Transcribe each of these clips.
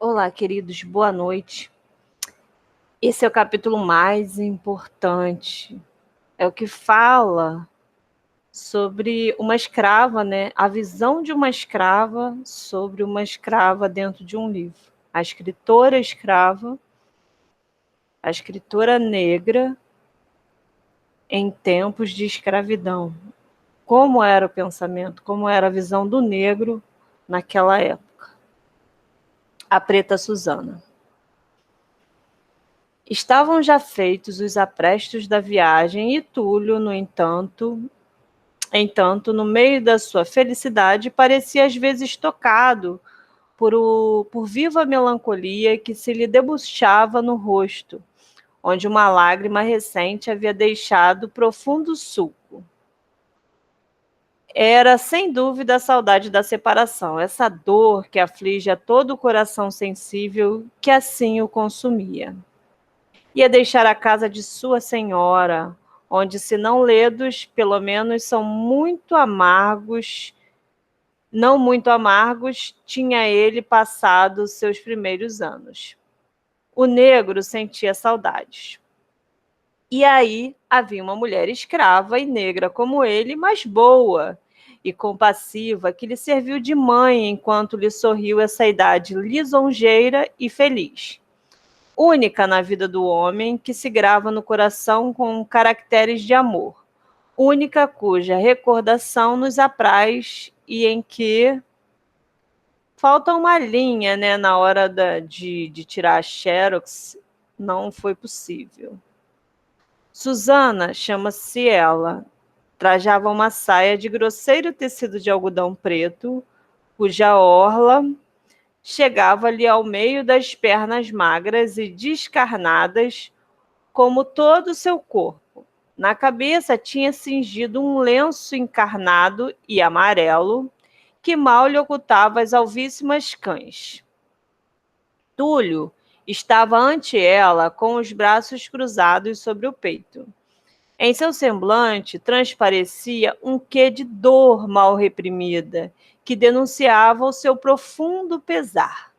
Olá, queridos, boa noite. Esse é o capítulo mais importante. É o que fala sobre uma escrava, né? A visão de uma escrava sobre uma escrava dentro de um livro. A escritora negra em tempos de escravidão. Como era o pensamento, como era a visão do negro naquela época. A Preta Susana. Estavam já feitos os aprestos da viagem e Túlio, no entanto, no meio da sua felicidade, parecia às vezes tocado por viva melancolia que se lhe debuxava no rosto, onde uma lágrima recente havia deixado profundo sulco. Era, sem dúvida, a saudade da separação, essa dor que aflige a todo o coração sensível que assim o consumia. Ia deixar a casa de sua senhora, onde, se não ledos, pelo menos são muito amargos, não muito amargos, tinha ele passado seus primeiros anos. O negro sentia saudades. E aí havia uma mulher escrava e negra como ele, mas boa e compassiva, que lhe serviu de mãe enquanto lhe sorriu essa idade lisonjeira e feliz. Única na vida do homem, que se grava no coração com caracteres de amor, única cuja recordação nos apraz e em que falta uma linha, né, na hora de tirar a xerox, não foi possível. Susana, chama-se ela, trajava uma saia de grosseiro tecido de algodão preto, cuja orla chegava-lhe ao meio das pernas magras e descarnadas, como todo o seu corpo. Na cabeça tinha cingido um lenço encarnado e amarelo, que mal lhe ocultava as alvíssimas cães. Túlio estava ante ela, com os braços cruzados sobre o peito. Em seu semblante transparecia um quê de dor mal reprimida, que denunciava o seu profundo pesar.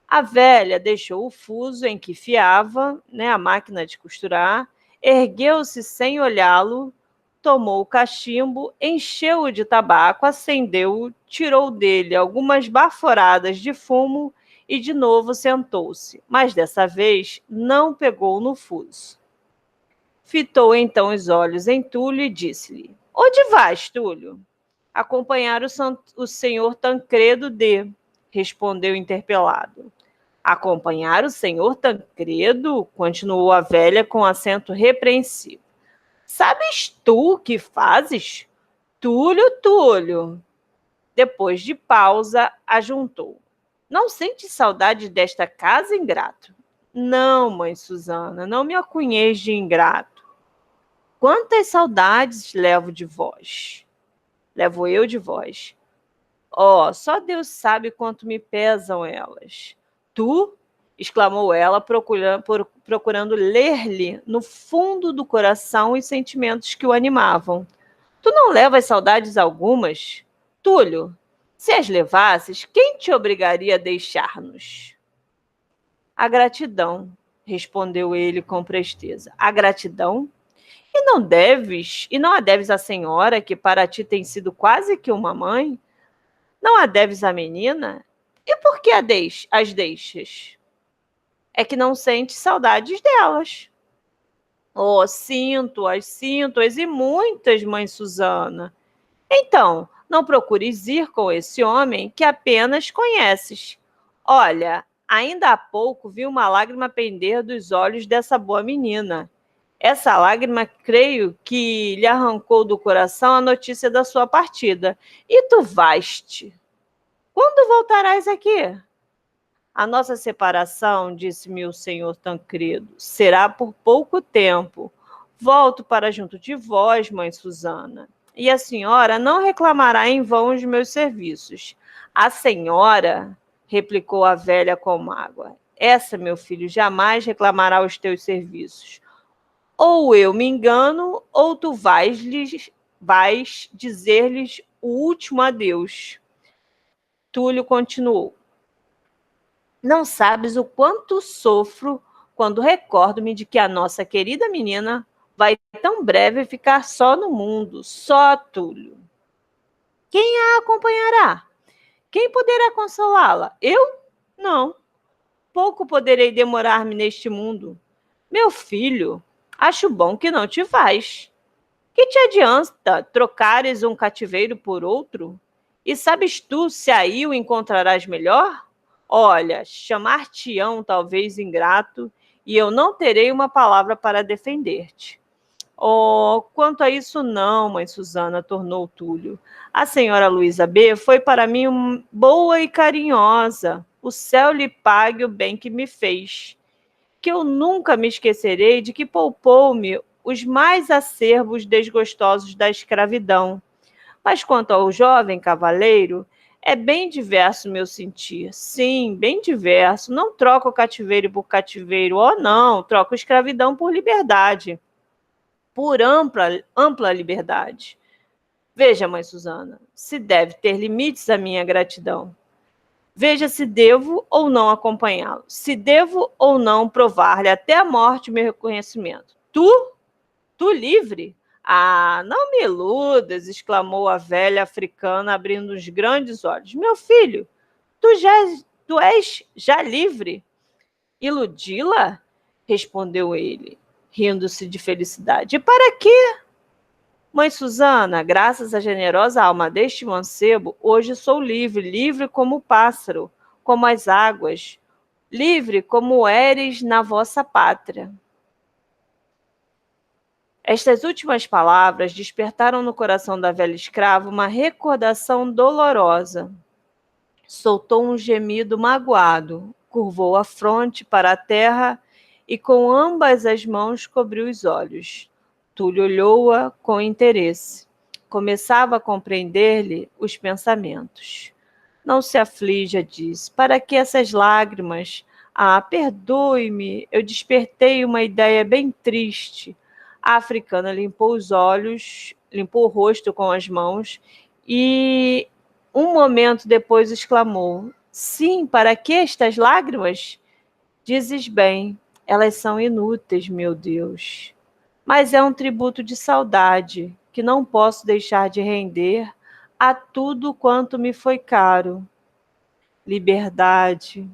A velha deixou o fuso em que fiava, né, a máquina de costurar, ergueu-se sem olhá-lo, tomou o cachimbo, encheu-o de tabaco, acendeu-o, tirou dele algumas baforadas de fumo e de novo sentou-se, mas dessa vez não pegou no fuso. Fitou então os olhos em Túlio e disse-lhe: Onde vais, Túlio? Acompanhar o senhor Tancredo D., respondeu interpelado. Acompanhar o senhor Tancredo? Continuou a velha com acento repreensivo. Sabes tu o que fazes? Túlio, Túlio. Depois de pausa, ajuntou. Não sentes saudade desta casa, ingrato? Não, mãe Susana, não me acunheis de ingrato. Quantas saudades levo de vós? Levo eu de vós. Oh, só Deus sabe quanto me pesam elas. Tu? Exclamou ela, procurando ler-lhe no fundo do coração os sentimentos que o animavam. Tu não levas saudades algumas? Túlio, se as levasses, quem te obrigaria a deixar-nos? A gratidão, respondeu ele com presteza. A gratidão? E não a deves à senhora, que para ti tem sido quase que uma mãe? Não a deves à menina? E por que as deixas? É que não sentes saudades delas. Oh, sinto-as e muitas, mãe Susana. Então, não procures ir com esse homem que apenas conheces. Olha, ainda há pouco vi uma lágrima pender dos olhos dessa boa menina. Essa lágrima, creio que lhe arrancou do coração a notícia da sua partida. E tu vais-te. Quando voltarás aqui? A nossa separação, disse-me o senhor Tancredo, será por pouco tempo. Volto para junto de vós, mãe Susana, e a senhora não reclamará em vão os meus serviços. A senhora, replicou a velha com mágoa, essa, meu filho, jamais reclamará os teus serviços. Ou eu me engano, ou tu vais dizer-lhes o último adeus. Túlio continuou. Não sabes o quanto sofro quando recordo-me de que a nossa querida menina vai tão breve ficar só no mundo, só, Túlio. Quem a acompanhará? Quem poderá consolá-la? Eu? Não. Pouco poderei demorar-me neste mundo. Meu filho, acho bom que não te vais. Que te adianta trocares um cativeiro por outro? E sabes tu se aí o encontrarás melhor? Olha, chamar-te-ão talvez ingrato, e eu não terei uma palavra para defender-te. Oh, quanto a isso não, mãe Susana, tornou Túlio. A senhora Luísa B. foi para mim boa e carinhosa. O céu lhe pague o bem que me fez. Que eu nunca me esquecerei de que poupou-me os mais acerbos desgostosos da escravidão. Mas quanto ao jovem cavaleiro, é bem diverso meu sentir. Sim, bem diverso. Não troco cativeiro por cativeiro. Oh, não, troco escravidão por liberdade. Por ampla liberdade. Veja, mãe Susana, se deve ter limites à minha gratidão. Veja se devo ou não acompanhá-lo, se devo ou não provar-lhe até a morte meu reconhecimento. Tu livre? Ah, não me iludas, exclamou a velha africana, abrindo os grandes olhos. Meu filho, tu és já livre? Iludi-la? Respondeu ele, rindo-se de felicidade. E para quê? Mãe Susana, graças à generosa alma deste mancebo, hoje sou livre, livre como o pássaro, como as águas, livre como eres na vossa pátria. Estas últimas palavras despertaram no coração da velha escrava uma recordação dolorosa. Soltou um gemido magoado, curvou a fronte para a terra e com ambas as mãos cobriu os olhos. Túlio olhou-a com interesse. Começava a compreender-lhe os pensamentos. Não se aflija, disse. Para que essas lágrimas? Ah, perdoe-me, eu despertei uma ideia bem triste. A africana limpou os olhos, limpou o rosto com as mãos e, um momento depois, exclamou: Sim, para que estas lágrimas? Dizes bem, elas são inúteis, meu Deus. Mas é um tributo de saudade que não posso deixar de render a tudo quanto me foi caro. Liberdade,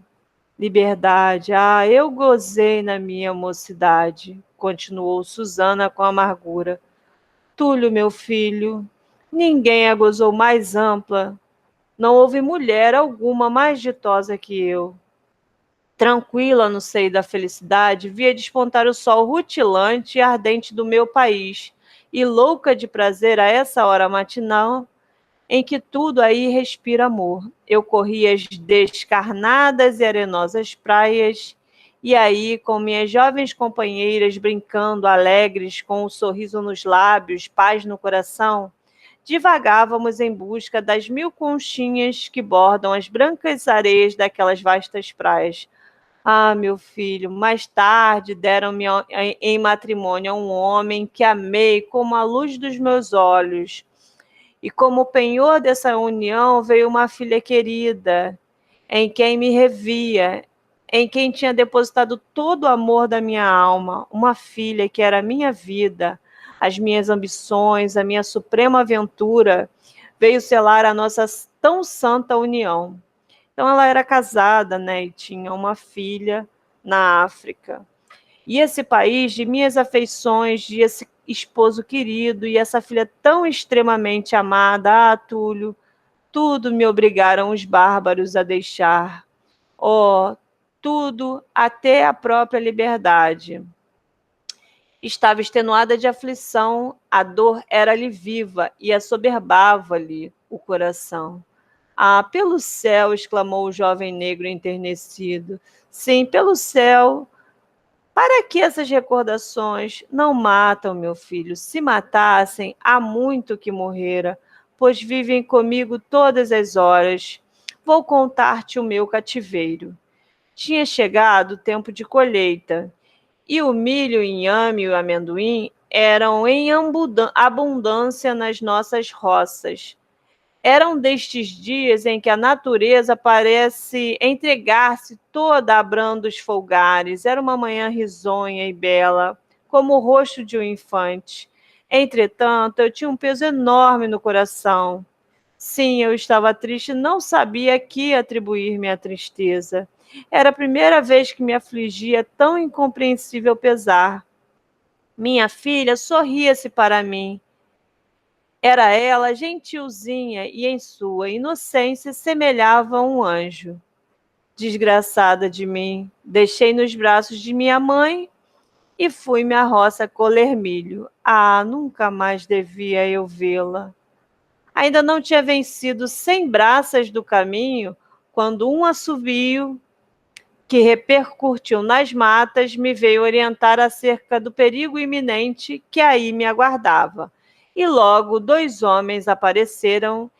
liberdade, ah, eu gozei na minha mocidade, continuou Susana com amargura. Túlio, meu filho, ninguém a gozou mais ampla. Não houve mulher alguma mais ditosa que eu. Tranquila no seio da felicidade, via despontar o sol rutilante e ardente do meu país, e louca de prazer a essa hora matinal, em que tudo aí respira amor. Eu corria as descarnadas e arenosas praias, e aí, com minhas jovens companheiras brincando, alegres, com um sorriso nos lábios, paz no coração, divagávamos em busca das 1000 conchinhas que bordam as brancas areias daquelas vastas praias. Ah, meu filho, mais tarde deram-me em matrimônio a um homem que amei como a luz dos meus olhos. E como penhor dessa união veio uma filha querida, em quem me revia, em quem tinha depositado todo o amor da minha alma, uma filha que era a minha vida, as minhas ambições, a minha suprema aventura, veio selar a nossa tão santa união. Então ela era casada, né, e tinha uma filha na África. E esse país de minhas afeições, de esse esposo querido e essa filha tão extremamente amada, ah, Túlio, tudo me obrigaram os bárbaros a deixar. Oh, tudo, até a própria liberdade. Estava extenuada de aflição, a dor era-lhe viva e assoberbava-lhe o coração. Ah, pelo céu, exclamou o jovem negro enternecido. Sim, pelo céu. Para que essas recordações não matam, meu filho? Se matassem, há muito que morrera, pois vivem comigo todas as horas. Vou contar-te o meu cativeiro. Tinha chegado o tempo de colheita, e o milho, o inhame e o amendoim eram em abundância nas nossas roças. Era um destes dias em que a natureza parece entregar-se toda a brandos folgares. Era uma manhã risonha e bela, como o rosto de um infante. Entretanto, eu tinha um peso enorme no coração. Sim, eu estava triste, não sabia a que atribuir minha tristeza. Era a primeira vez que me afligia tão incompreensível pesar. Minha filha sorria-se para mim. Era ela gentilzinha e, em sua inocência, semelhava a um anjo. Desgraçada de mim, deixei nos braços de minha mãe e fui-me à roça colher milho. Ah, nunca mais devia eu vê-la. Ainda não tinha vencido 100 braças do caminho, quando um assobio que repercutiu nas matas me veio orientar acerca do perigo iminente que aí me aguardava. E logo 2 homens apareceram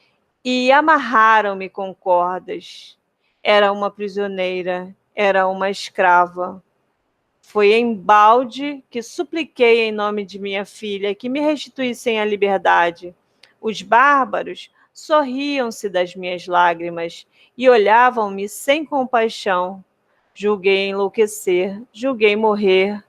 e amarraram-me com cordas. Era uma prisioneira, era uma escrava. Foi embalde que supliquei em nome de minha filha que me restituíssem a liberdade. Os bárbaros sorriam-se das minhas lágrimas e olhavam-me sem compaixão. Julguei enlouquecer, julguei morrer,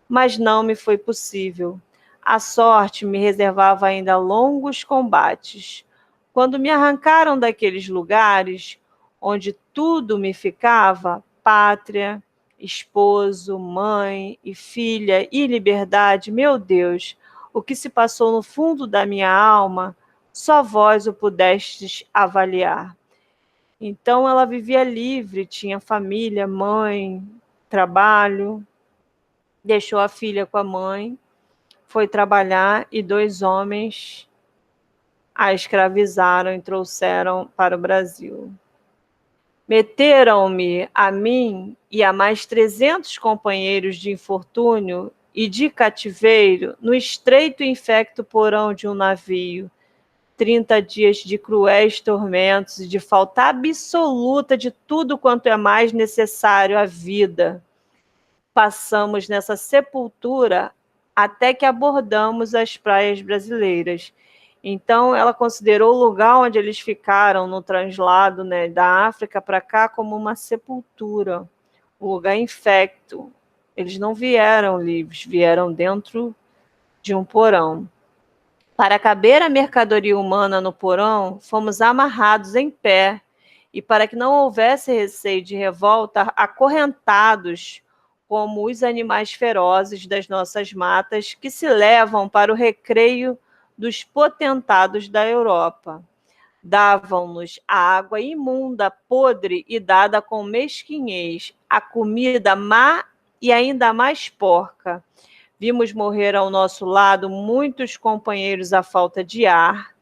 mas não me foi possível. A sorte me reservava ainda longos combates. Quando me arrancaram daqueles lugares onde tudo me ficava, pátria, esposo, mãe e filha e liberdade, meu Deus, o que se passou no fundo da minha alma, só vós o pudestes avaliar. Então ela vivia livre, tinha família, mãe, trabalho, deixou a filha com a mãe, foi trabalhar e 2 homens a escravizaram e trouxeram para o Brasil. Meteram-me a mim e a mais 300 companheiros de infortúnio e de cativeiro no estreito e infecto porão de um navio. 30 dias de cruéis tormentos e de falta absoluta de tudo quanto é mais necessário à vida. Passamos nessa sepultura até que abordamos as praias brasileiras. Então, ela considerou o lugar onde eles ficaram no translado, né, da África para cá como uma sepultura, um lugar infecto. Eles não vieram livres, vieram dentro de um porão. Para caber a mercadoria humana no porão, fomos amarrados em pé, e para que não houvesse receio de revolta, acorrentados como os animais ferozes das nossas matas que se levam para o recreio dos potentados da Europa. Davam-nos a água imunda, podre e dada com mesquinhez, a comida má e ainda mais porca. Vimos morrer ao nosso lado muitos companheiros à falta de ar,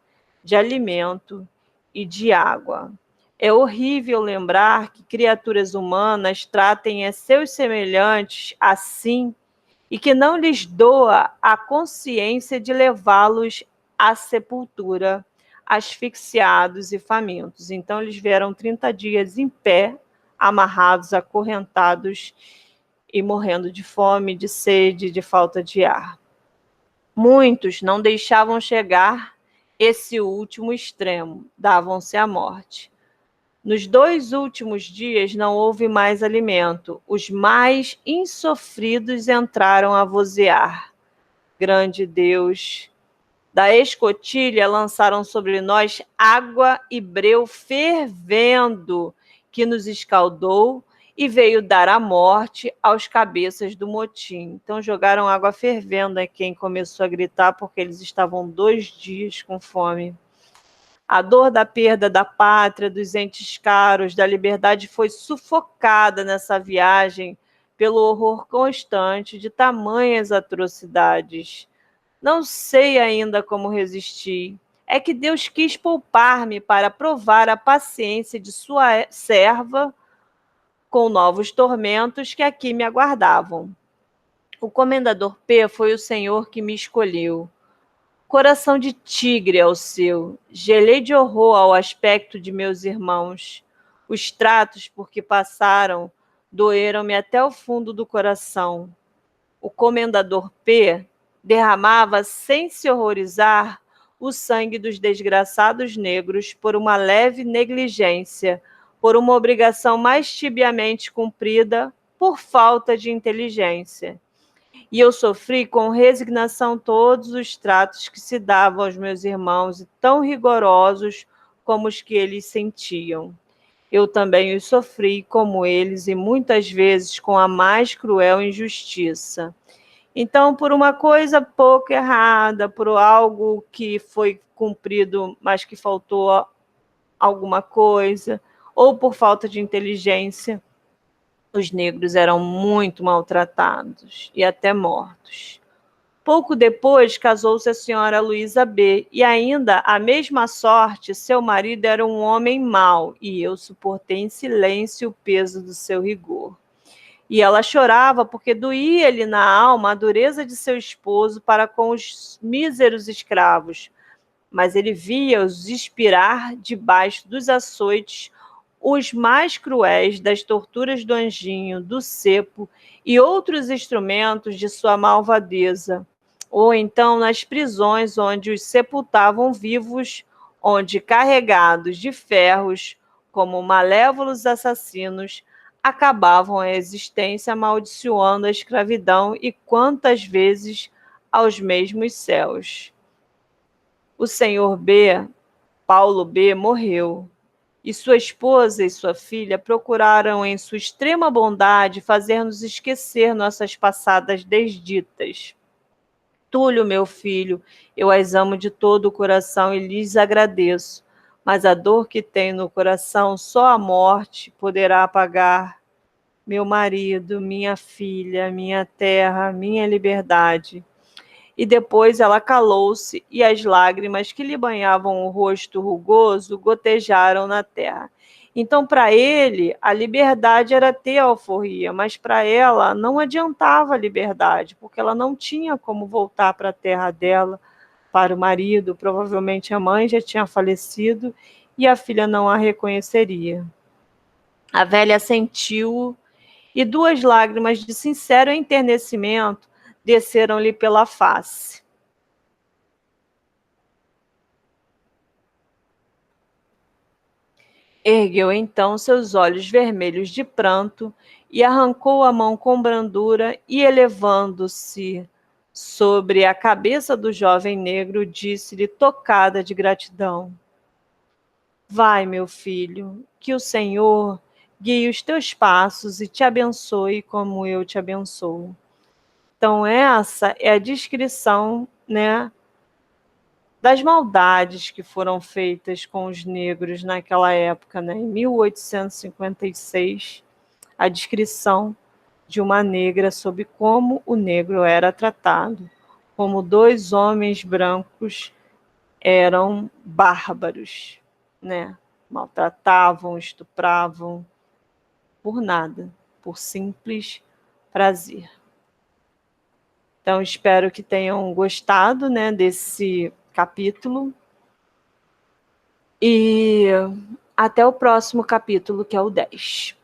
de alimento e de água. É horrível lembrar que criaturas humanas tratem a seus semelhantes assim e que não lhes doa a consciência de levá-los à sepultura, asfixiados e famintos. Então, eles vieram 30 dias em pé, amarrados, acorrentados e morrendo de fome, de sede, de falta de ar. Muitos não deixavam chegar esse último extremo, davam-se à morte. Nos 2 últimos dias não houve mais alimento. Os mais insofridos entraram a vozear. Grande Deus! Da escotilha lançaram sobre nós água e breu fervendo, que nos escaldou e veio dar a morte aos cabeças do motim. Então jogaram água fervendo a quem começou a gritar, porque eles estavam 2 dias com fome. A dor da perda da pátria, dos entes caros, da liberdade foi sufocada nessa viagem pelo horror constante de tamanhas atrocidades. Não sei ainda como resistir. É que Deus quis poupar-me para provar a paciência de sua serva com novos tormentos que aqui me aguardavam. O comendador P foi o senhor que me escolheu. Coração de tigre é o seu. Gelei de horror ao aspecto de meus irmãos. Os tratos por que passaram doeram-me até o fundo do coração. O comendador P derramava, sem se horrorizar, o sangue dos desgraçados negros por uma leve negligência, por uma obrigação mais tibiamente cumprida, por falta de inteligência. E eu sofri com resignação todos os tratos que se davam aos meus irmãos, e tão rigorosos como os que eles sentiam. Eu também os sofri como eles, e muitas vezes com a mais cruel injustiça. Então, por uma coisa pouco errada, por algo que foi cumprido, mas que faltou alguma coisa, ou por falta de inteligência, os negros eram muito maltratados e até mortos. Pouco depois, casou-se a senhora Luísa B., e ainda a mesma sorte, seu marido era um homem mau, e eu suportei em silêncio o peso do seu rigor. E ela chorava porque doía-lhe na alma a dureza de seu esposo para com os míseros escravos, mas ele via-os expirar debaixo dos açoites, os mais cruéis das torturas do anjinho, do cepo e outros instrumentos de sua malvadeza, ou então nas prisões onde os sepultavam vivos, onde, carregados de ferros, como malévolos assassinos, acabavam a existência amaldiçoando a escravidão e quantas vezes aos mesmos céus. O senhor B., Paulo B., morreu, e sua esposa e sua filha procuraram, em sua extrema bondade, fazer-nos esquecer nossas passadas desditas. Túlio, meu filho, eu as amo de todo o coração e lhes agradeço, mas a dor que tenho no coração só a morte poderá apagar. Meu marido, minha filha, minha terra, minha liberdade. E depois ela calou-se, e as lágrimas que lhe banhavam o rosto rugoso gotejaram na terra. Então, para ele, a liberdade era ter a alforria, mas para ela não adiantava a liberdade, porque ela não tinha como voltar para a terra dela, para o marido. Provavelmente a mãe já tinha falecido e a filha não a reconheceria. A velha sentiu, e duas lágrimas de sincero enternecimento desceram-lhe pela face. Ergueu então seus olhos vermelhos de pranto e arrancou a mão com brandura e, elevando-se sobre a cabeça do jovem negro, disse-lhe, tocada de gratidão: vai, meu filho, que o Senhor guie os teus passos e te abençoe como eu te abençoo. Então essa é a descrição, né, das maldades que foram feitas com os negros naquela época, né? Em 1856, a descrição de uma negra sobre como o negro era tratado, como dois homens brancos eram bárbaros, né? Maltratavam, estupravam, por nada, por simples prazer. Então, espero que tenham gostado, né, desse capítulo. E até o próximo capítulo, que é o 10.